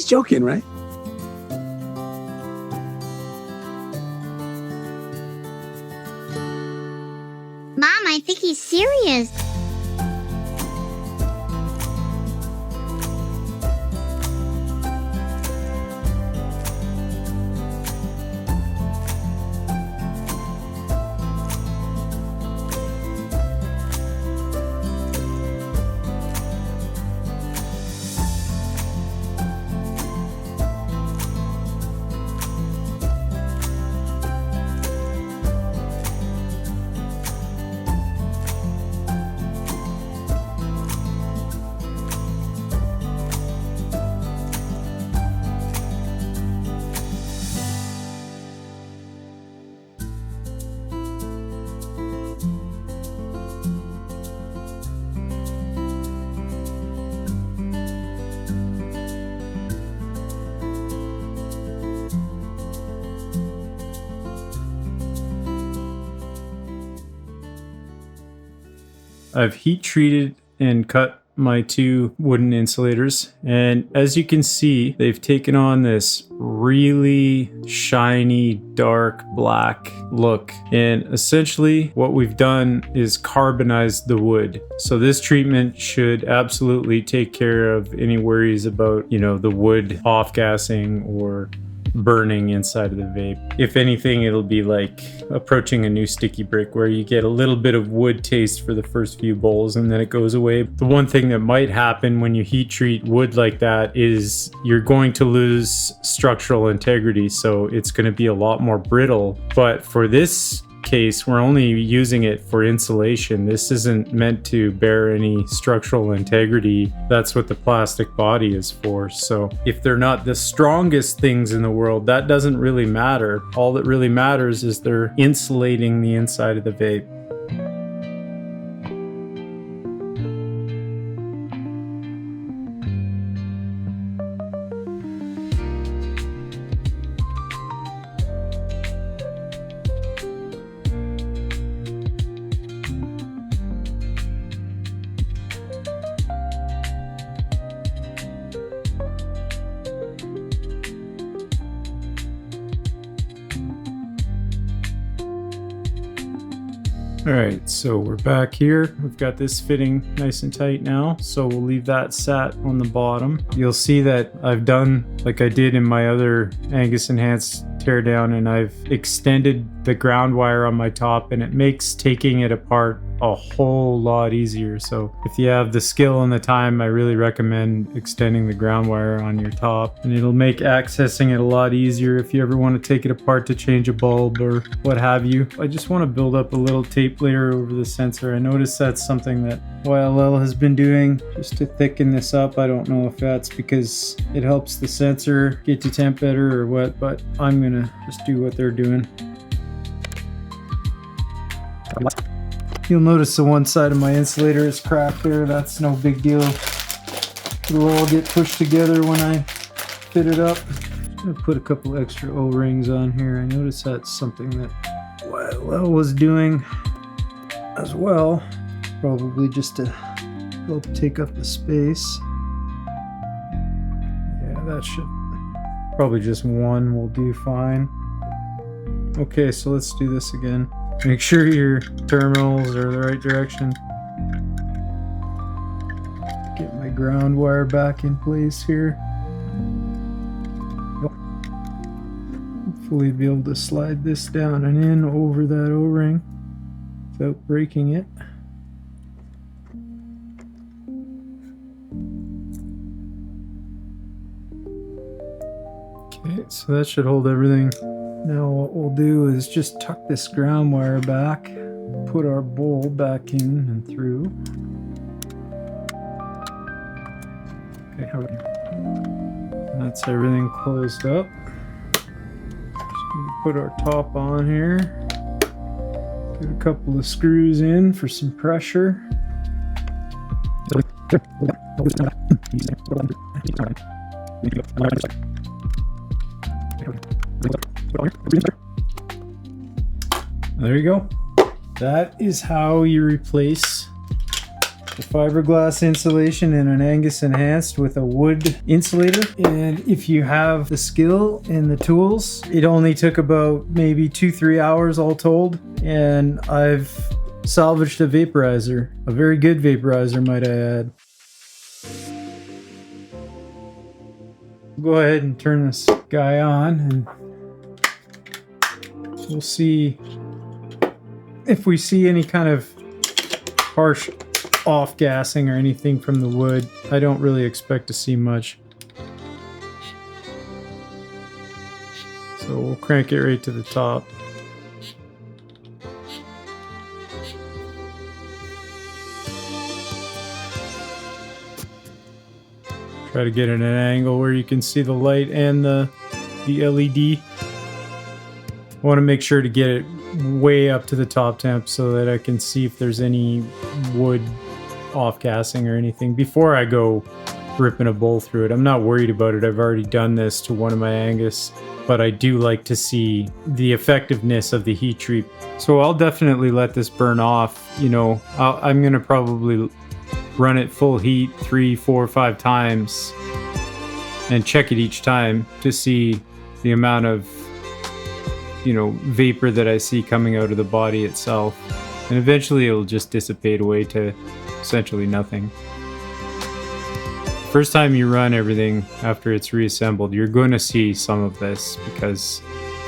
He's joking, right? Mom, I think he's serious. I've heat treated and cut my 2 wooden insulators, and as you can see, they've taken on this really shiny dark black look, and essentially what we've done is carbonize the wood. So this treatment should absolutely take care of any worries about, you know, the wood off-gassing or burning inside of the vape. If anything, it'll be like approaching a new sticky brick where you get a little bit of wood taste for the first few bowls and then it goes away. The one thing that might happen when you heat treat wood like that is you're going to lose structural integrity, so it's going to be a lot more brittle. But for this case, we're only using it for insulation. This isn't meant to bear any structural integrity. That's what the plastic body is for. So if they're not the strongest things in the world, that doesn't really matter. All that really matters is they're insulating the inside of the vape. Alright, so we're back here. We've got this fitting nice and tight now, so we'll leave that sat on the bottom. You'll see that I've done like I did in my other Angus Enhanced teardown, and I've extended the ground wire on my top, and it makes taking it apart a whole lot easier. So if you have the skill and the time, I really recommend extending the ground wire on your top, and it'll make accessing it a lot easier if you ever want to take it apart to change a bulb or what have you. I just want to build up a little tape layer over the sensor. I noticed that's something that YLL has been doing just to thicken this up. I don't know if that's because it helps the sensor get to temp better or what, but I'm gonna just do what they're doing. You'll notice the one side of my insulator is cracked there. That's no big deal. It'll all get pushed together when I fit it up. I'm gonna put a couple extra O-rings on here. I noticed that's something that YLL was doing as well, probably just to help take up the space. Yeah, that should probably just one will do fine. Okay, so let's do this again. Make sure your terminals are the right direction. Get my ground wire back in place here. Hopefully be able to slide this down and in over that O-ring without breaking it. Okay, so that should hold everything. Now what we'll do is just tuck this ground wire back, put our bowl back in and through. Okay, that's everything closed up. Just put our top on here. Get a couple of screws in for some pressure. There you go. That is how you replace fiberglass insulation and an Angus enhanced with a wood insulator. And if you have the skill and the tools, it only took about maybe 2-3 hours all told. And I've salvaged a vaporizer, a very good vaporizer, might I add. Go ahead and turn this guy on and we'll see if we see any kind of harsh off-gassing or anything from the wood. I don't really expect to see much. So we'll crank it right to the top. Try to get it at an angle where you can see the light and the LED. I want to make sure to get it way up to the top temp so that I can see if there's any wood off-gassing or anything before I go ripping a bowl through it. I'm not worried about it. I've already done this to one of my Angus, but I do like to see the effectiveness of the heat treat. So I'll definitely let this burn off. You know, I'm going to probably run it full heat 3, 4, 5 times and check it each time to see the amount of, you know, vapor that I see coming out of the body itself. And eventually it'll just dissipate away to essentially nothing. First time you run everything after it's reassembled, you're going to see some of this because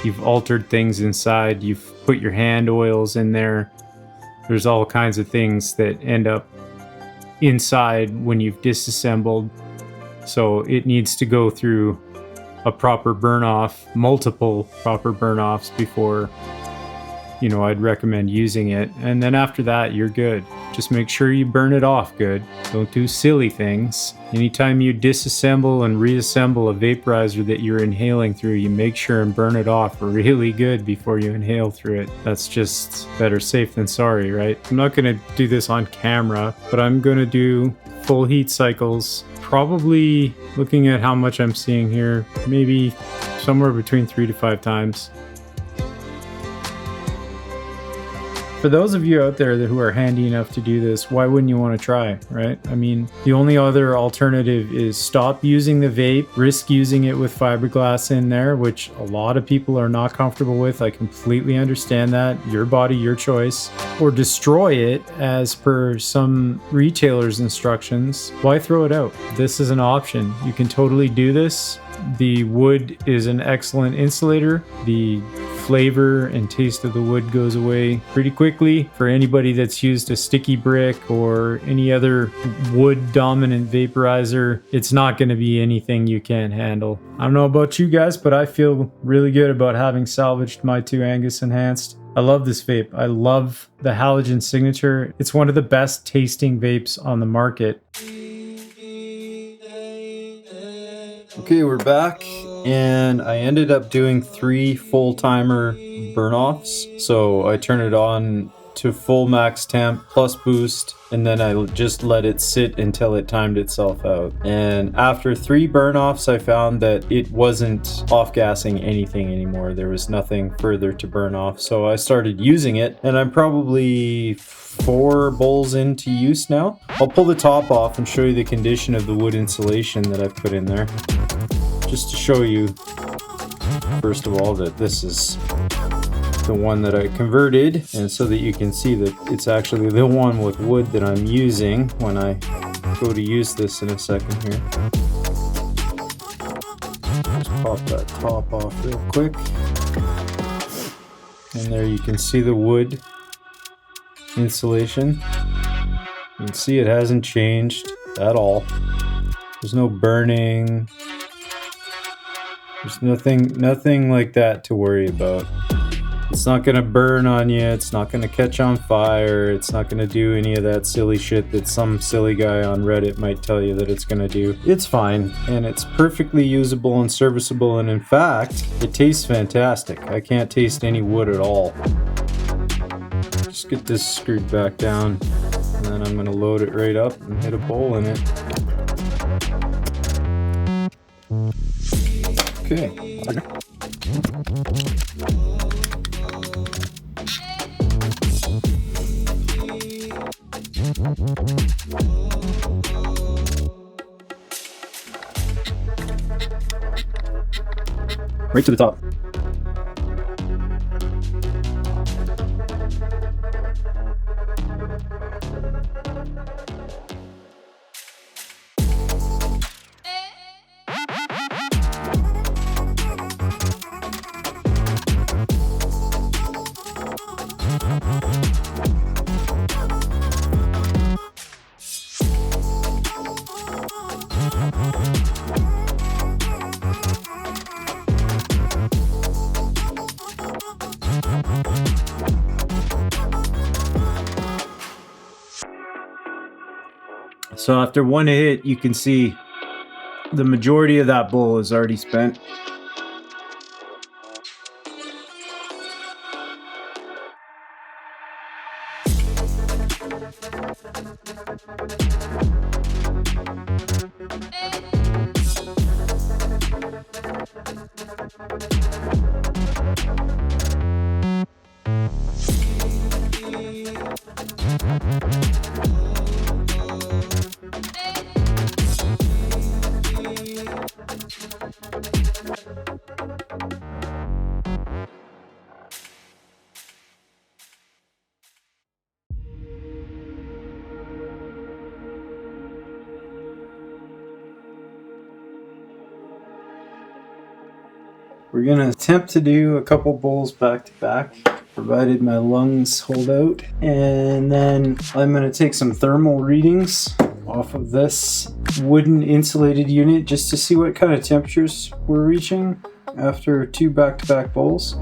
you've altered things inside, you've put your hand oils in there. There's all kinds of things that end up inside when you've disassembled. So it needs to go through a proper burn off, multiple proper burn offs before, you know, I'd recommend using it. And then after that, you're good. Just make sure you burn it off good. Don't do silly things. Anytime you disassemble and reassemble a vaporizer that you're inhaling through, you make sure and burn it off really good before you inhale through it. That's just better safe than sorry, right? I'm not going to do this on camera, but I'm going to do full heat cycles. Probably looking at how much I'm seeing here, maybe somewhere between 3 to 5 times. For those of you out there who are handy enough to do this, why wouldn't you want to try, right? I mean, the only other alternative is stop using the vape, risk using it with fiberglass in there, which a lot of people are not comfortable with. I completely understand that. Your body, your choice. Or destroy it as per some retailer's instructions. Why throw it out? This is an option. You can totally do this. The wood is an excellent insulator. The flavor and taste of the wood goes away pretty quickly. For anybody that's used a sticky brick or any other wood dominant vaporizer, it's not going to be anything you can't handle. I don't know about you guys, but I feel really good about having salvaged my 2 Angus Enhanced. I love this vape. I love the halogen signature. It's one of the best tasting vapes on the market. Okay, we're back, and I ended up doing 3 full timer burn offs. So I turn it on to full max temp plus boost, and then I just let it sit until it timed itself out. And after 3 burn offs, I found that it wasn't off gassing anything anymore. There was nothing further to burn off. So I started using it, and I'm probably 4 bowls into use now. I'll pull the top off and show you the condition of the wood insulation that I've put in there. Just to show you, first of all, that this is the one that I converted, and so that you can see that it's actually the one with wood that I'm using when I go to use this in a second here. Just pop that top off real quick. And there you can see the wood insulation. You can see it hasn't changed at all. There's no burning. There's nothing like that to worry about. It's not gonna burn on you, it's not gonna catch on fire, it's not gonna do any of that silly shit that some silly guy on Reddit might tell you that it's gonna do. It's fine, and it's perfectly usable and serviceable, and in fact, it tastes fantastic. I can't taste any wood at all. Just get this screwed back down, and then I'm gonna load it right up and hit a bowl in it. Okay. Right to the top. So after one hit, you can see the majority of that bowl is already spent. We're gonna attempt to do a couple bowls back to back, provided my lungs hold out. And then I'm gonna take some thermal readings off of this wooden insulated unit just to see what kind of temperatures we're reaching after two back-to-back bowls.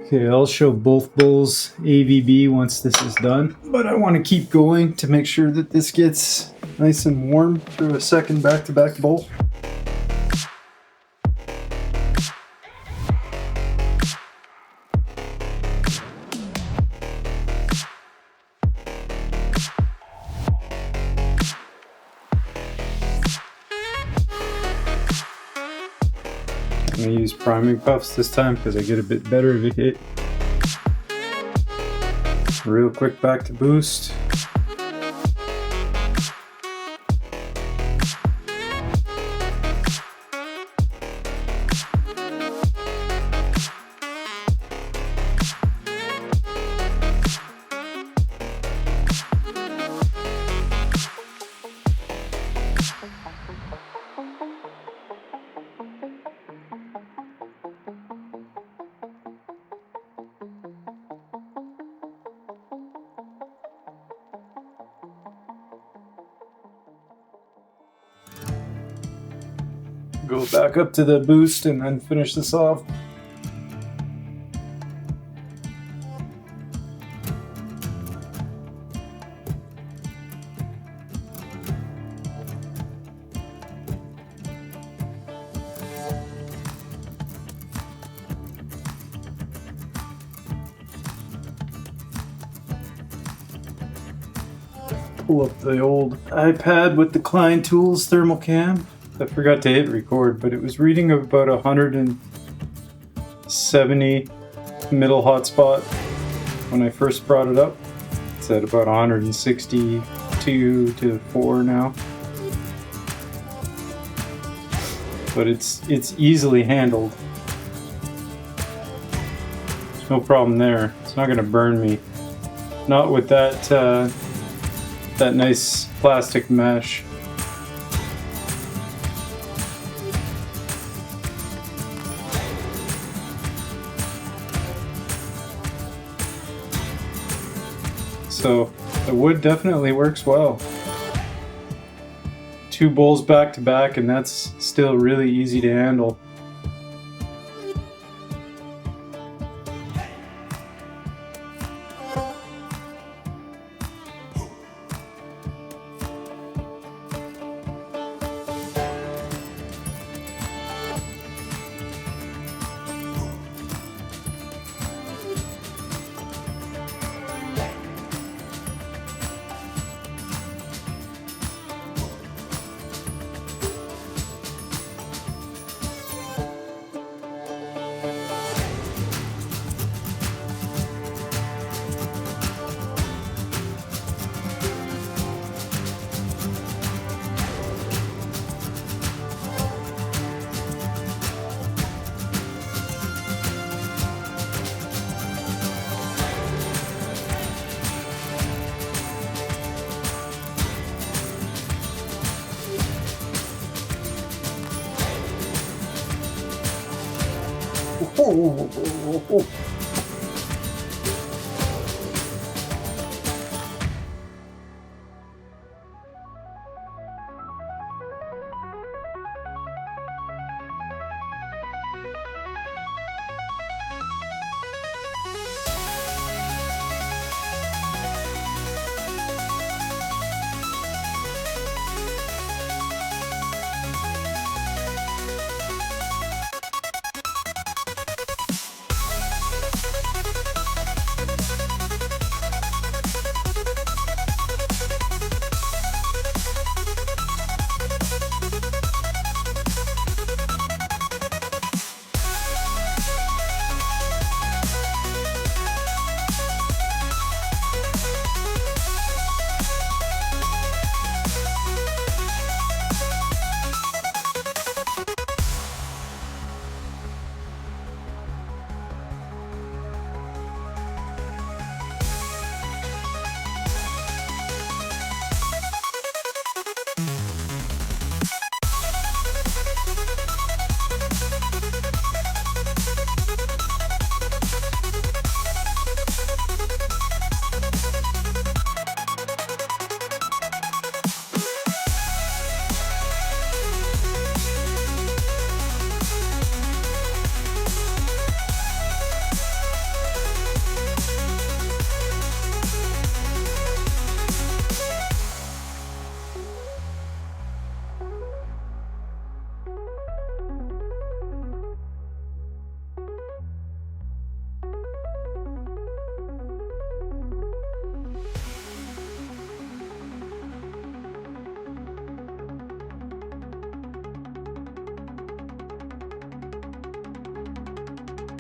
Okay, I'll show both bowls AVB once this is done, but I want to keep going to make sure that this gets nice and warm through a second back-to-back bowl. I'm going to use priming puffs this time because I get a bit better of a hit. Real quick back to boost. Go back up to the boost and then finish this off. Pull up the old iPad with the Klein Tools thermal cam. I forgot to hit record, but it was reading about 170 middle hotspot when I first brought it up. It's at about 162 to 4 now. But it's easily handled. No problem there. It's not gonna burn me. Not with that that nice plastic mesh. So the wood definitely works well. 2 bowls back to back, and that's still really easy to handle. Oh.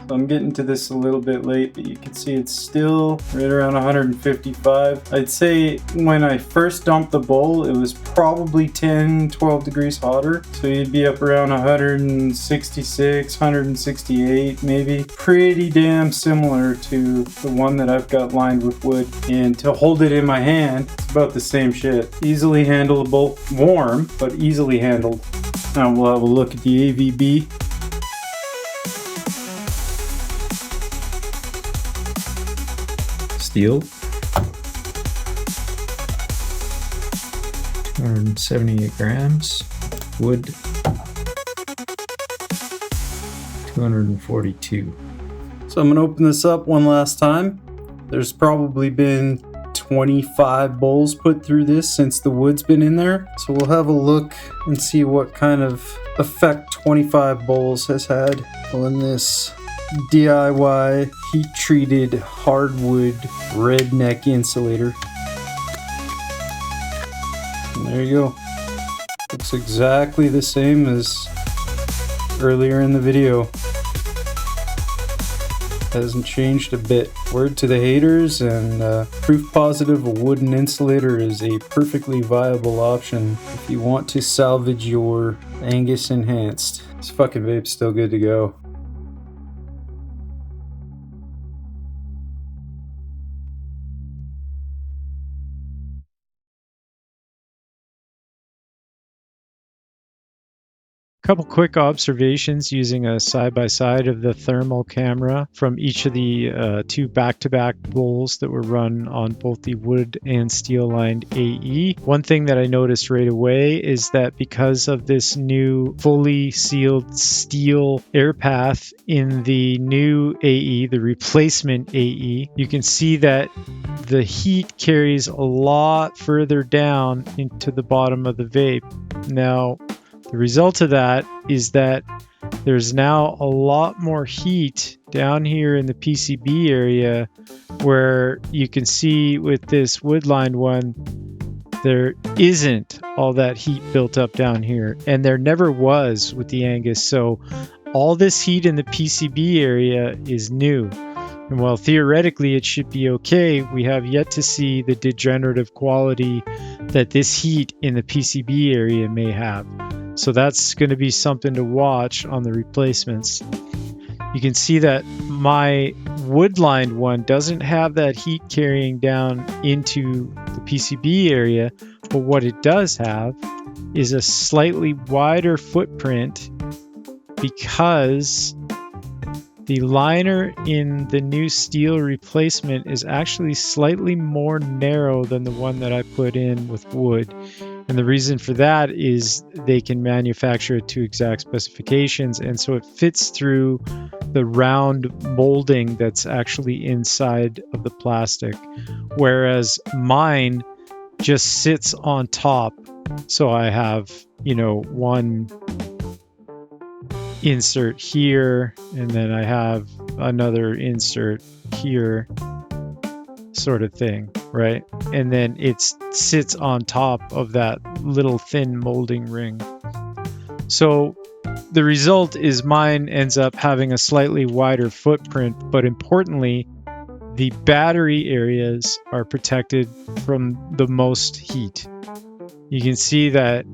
So I'm getting to this a little bit late, but you can see it's still right around 155. I'd say when I first dumped the bowl, it was probably 10-12 degrees hotter. So you'd be up around 166, 168 maybe. Pretty damn similar to the one that I've got lined with wood. And to hold it in my hand, it's about the same shit. Easily handleable, warm, but easily handled. Now we'll have a look at the AVB. Steel, 278 grams, wood, 242. So I'm gonna open this up one last time. There's probably been 25 bowls put through this since the wood's been in there. So we'll have a look and see what kind of effect 25 bowls has had on this DIY heat-treated hardwood redneck insulator. And there you go. Looks exactly the same as earlier in the video. Hasn't changed a bit. Word to the haters, and proof positive, a wooden insulator is a perfectly viable option if you want to salvage your Angus Enhanced. This fucking vape's still good to go. Couple quick observations using a side-by-side of the thermal camera from each of the two back-to-back bowls that were run on both the wood and steel-lined AE. One thing that I noticed right away is that because of this new fully sealed steel air path in the new AE, the replacement AE, you can see that the heat carries a lot further down into the bottom of the vape. Now, the result of that is that there's now a lot more heat down here in the PCB area, where you can see with this wood-lined one, there isn't all that heat built up down here, and there never was with the Angus. So all this heat in the PCB area is new. And while theoretically it should be okay, we have yet to see the degenerative quality that this heat in the PCB area may have. So that's going to be something to watch on the replacements. You can see that my wood-lined one doesn't have that heat carrying down into the PCB area, but what it does have is a slightly wider footprint because the liner in the new steel replacement is actually slightly more narrow than the one that I put in with wood. And the reason for that is they can manufacture it to exact specifications, and so it fits through the round molding that's actually inside of the plastic, whereas mine just sits on top. So I have, one insert here, and then I have another insert here, sort of thing, right? And then it sits on top of that little thin molding ring. So the result is mine ends up having a slightly wider footprint, but importantly, the battery areas are protected from the most heat. You can see that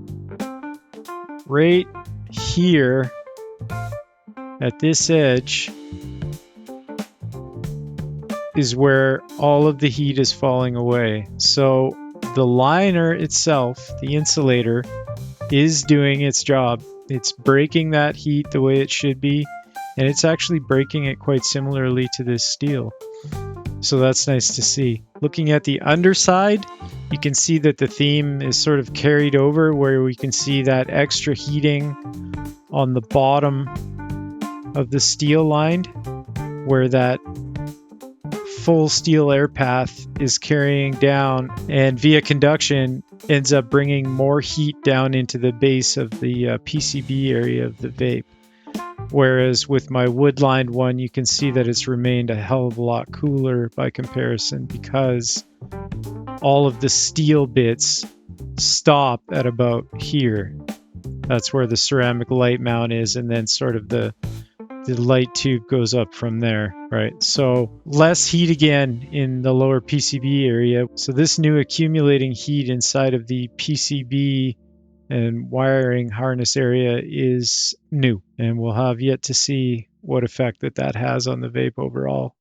right here at this edge is where all of the heat is falling away. So the liner itself, the insulator, is doing its job. It's breaking that heat the way it should be, and it's actually breaking it quite similarly to this steel. So that's nice to see. Looking at the underside, you can see that the theme is sort of carried over, where we can see that extra heating on the bottom of the steel lined, where that full steel air path is carrying down, and via conduction ends up bringing more heat down into the base of the PCB area of the vape. Whereas with my wood-lined one, you can see that it's remained a hell of a lot cooler by comparison, because all of the steel bits stop at about here. That's where the ceramic light mount is, and then sort of the light tube goes up from there, right? So less heat again in the lower PCB area. So this new accumulating heat inside of the PCB and wiring harness area is new, and we'll have yet to see what effect that has on the vape overall.